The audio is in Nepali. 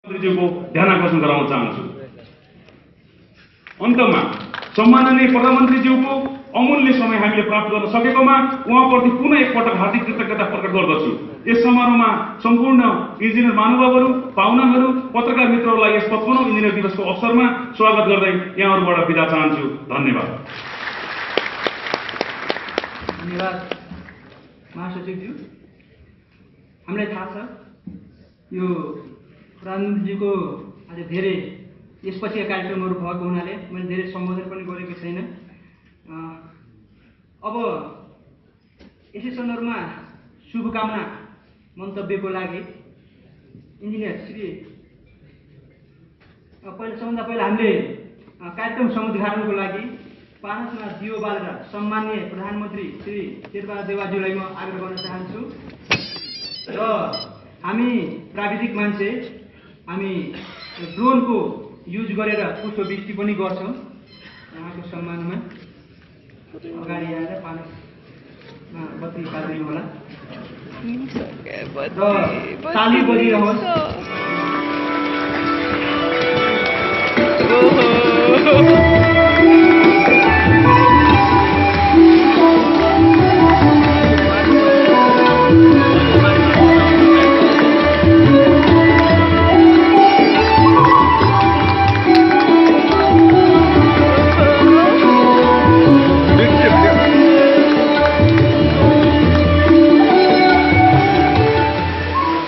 मन्त्रीज्यूको ध्यान आकर्षण गराउन चाहन्छु। अन्तमा सम्माननीय प्रधानमन्त्रीज्यूको अमूल्य समय हामीले प्राप्त गर्न सकेकोमा उहाँप्रति पुनः एकपटक हार्दिक कृतज्ञता प्रकट गर्दछु। यस समारोहमा सम्पूर्ण इन्जिनियर महानुभावहरू, पाहुनाहरू, पत्रकार मित्रहरूलाई यस 55औं इन्जिनियर दिवसको अवसरमा स्वागत गर्दै यहाँहरूबाट बिदा चाहन्छु। धन्यवाद। धन्यवाद महासचिवज्यू। हामीलाई थाहा छ यो प्रधानमन्त्रीज्यूको आज धेरै यसपछिका कार्यक्रमहरू भएको हुनाले मैले धेरै सम्बोधन पनि गरेको छैन। अब यसै सन्दर्भमा शुभकामना मन्तव्यको लागि इन्जिनियर श्री सबभन्दा पहिला हामीले कार्यक्रम समुद्घाटनको लागि पारसमा दियो बालेर सम्माननीय प्रधानमन्त्री श्री शेरबहादुर देवाज्यूलाई म आग्रह गर्न चाहन्छु। र हामी प्राविधिक मान्छे हामी ड्रोनको युज गरेर पुष्पवृष्टि पनि गर्छौँ उहाँको सम्मानमा। अगाडि आएर पारसमा बत्ती पारिदिनु होला र ताली बजिरहोस्।